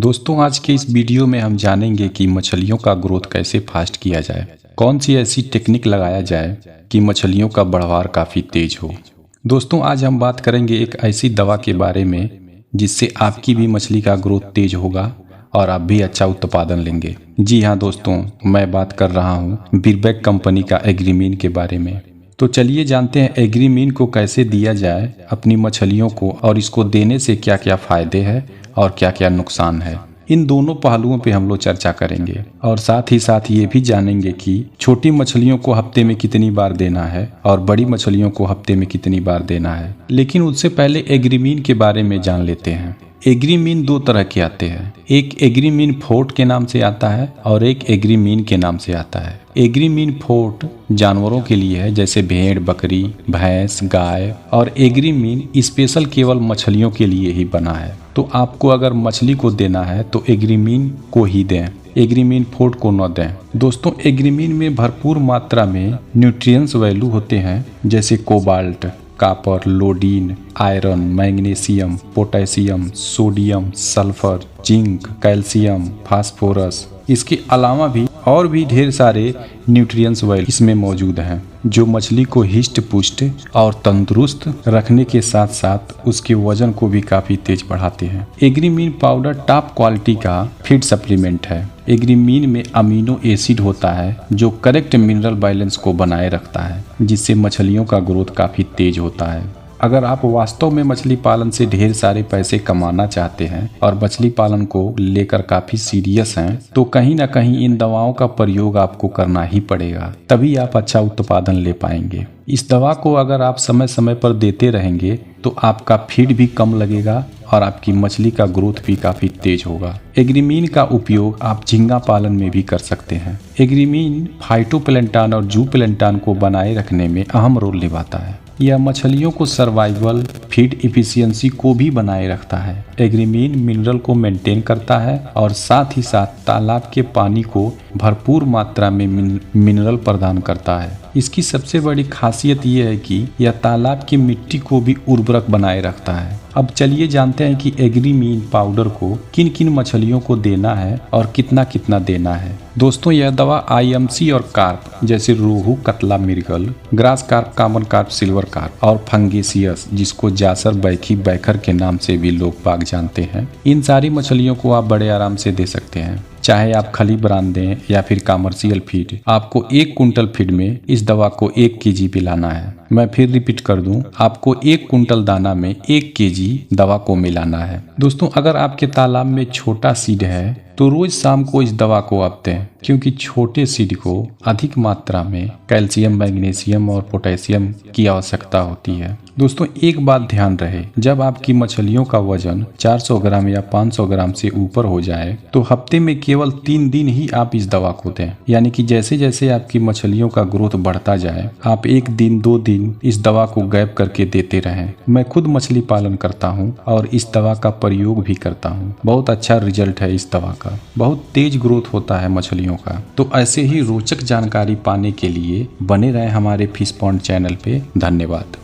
दोस्तों, आज के इस वीडियो में हम जानेंगे कि मछलियों का ग्रोथ कैसे फास्ट किया जाए। कौन सी ऐसी टेक्निक लगाया जाए कि मछलियों का बढ़वार काफ़ी तेज हो। दोस्तों, आज हम बात करेंगे एक ऐसी दवा के बारे में जिससे आपकी भी मछली का ग्रोथ तेज होगा और आप भी अच्छा उत्पादन लेंगे। जी हाँ दोस्तों, मैं बात कर रहा हूँ बीरबैक कंपनी का एग्रीमीन के बारे में। तो चलिए जानते हैं एग्रीमीन को कैसे दिया जाए अपनी मछलियों को, और इसको देने से क्या क्या फ़ायदे हैं और क्या क्या नुकसान है। इन दोनों पहलुओं पे हम लोग चर्चा करेंगे और साथ ही साथ ये भी जानेंगे कि छोटी मछलियों को हफ्ते में कितनी बार देना है और बड़ी मछलियों को हफ्ते में कितनी बार देना है। लेकिन उससे पहले एग्रीमीन के बारे में जान लेते हैं। एग्रीमीन दो तरह के आते हैं, एक एग्रीमीन फोर्ट के नाम से आता है और एक एग्रीमीन के नाम से आता है। एग्रीमीन फोर्ट जानवरों के लिए है, जैसे भेड़, बकरी, भैंस, गाय, और एग्रीमीन स्पेशल केवल मछलियों के लिए ही बना है। तो आपको अगर मछली को देना है तो एग्रीमीन को ही दें, एग्रीमीन फोर्ट को न दें। दोस्तों, एग्रीमीन में भरपूर मात्रा में न्यूट्रिएंट्स वैल्यू होते हैं, जैसे cobalt, copper, iodine, iron, magnesium, potassium, sodium, sulphur, zinc, calcium, phosphorus. इसके अलावा भी और भी ढेर सारे न्यूट्रिएंट्स वैल्यू इसमें मौजूद हैं, जो मछली को हिष्ट पुष्ट और तंदुरुस्त रखने के साथ साथ उसके वजन को भी काफ़ी तेज बढ़ाते हैं। एग्रीमीन पाउडर टॉप क्वालिटी का फीड सप्लीमेंट है। एग्रीमीन में अमीनो एसिड होता है जो करेक्ट मिनरल बैलेंस को बनाए रखता है, जिससे मछलियों का ग्रोथ काफ़ी तेज होता है। अगर आप वास्तव में मछली पालन से ढेर सारे पैसे कमाना चाहते हैं और मछली पालन को लेकर काफ़ी सीरियस हैं, तो कहीं ना कहीं इन दवाओं का प्रयोग आपको करना ही पड़ेगा, तभी आप अच्छा उत्पादन ले पाएंगे। इस दवा को अगर आप समय समय पर देते रहेंगे तो आपका फीड भी कम लगेगा और आपकी मछली का ग्रोथ भी काफ़ी तेज होगा। एग्रीमीन का उपयोग आप झींगा पालन में भी कर सकते हैं। एग्रीमीन फाइटोप्लैंटन और जूप्लैंटन को बनाए रखने में अहम रोल निभाता है। यह मछलियों को सर्वाइवल, फीड इफिशियंसी को भी बनाए रखता है। एग्रीमीन मिनरल को मेंटेन करता है और साथ ही साथ तालाब के पानी को भरपूर मात्रा में मिनरल प्रदान करता है। इसकी सबसे बड़ी खासियत यह है कि यह तालाब की मिट्टी को भी उर्वरक बनाए रखता है। अब चलिए जानते हैं कि एग्रीमीन पाउडर को किन किन मछलियों को देना है और कितना कितना देना है। दोस्तों, यह दवा आईएमसी और कार्प, जैसे rohu, catla, mrigal, grass carp, common carp, silver carp और फंगेसियस, जिसको जासर, बैखी, बैखर के नाम से भी लोग बाग जानते हैं, इन सारी मछलियों को आप बड़े आराम से दे सकते हैं। चाहे आप खली ब्रांड दें या फिर कमर्शियल फीड, आपको 1 कुंटल फीड में इस दवा को 1 केजी पिलाना है। मैं फिर रिपीट कर दूं, आपको 1 कुंटल दाना में 1 केजी दवा को मिलाना है। दोस्तों, अगर आपके तालाब में छोटा सीड है तो रोज शाम को इस दवा को आप दें, क्योंकि छोटे सीड को अधिक मात्रा में कैल्शियम, मैग्नीशियम और पोटेशियम की आवश्यकता होती है। दोस्तों, एक बात ध्यान रहे, जब आपकी मछलियों का वजन 400 ग्राम या 500 ग्राम से ऊपर हो जाए तो हफ्ते में केवल 3 दिन ही आप इस दवा को दें। यानी कि जैसे जैसे आपकी मछलियों का ग्रोथ बढ़ता जाए, आप 1 दिन 2 दिन इस दवा को गैप करके देते रहें। मैं खुद मछली पालन करता हूँ और इस दवा का प्रयोग भी करता हूँ। बहुत अच्छा रिजल्ट है इस दवा का, बहुत तेज ग्रोथ होता है मछलियों का। तो ऐसे ही रोचक जानकारी पाने के लिए बने रहें हमारे फिश पॉन्ड चैनल पे। धन्यवाद।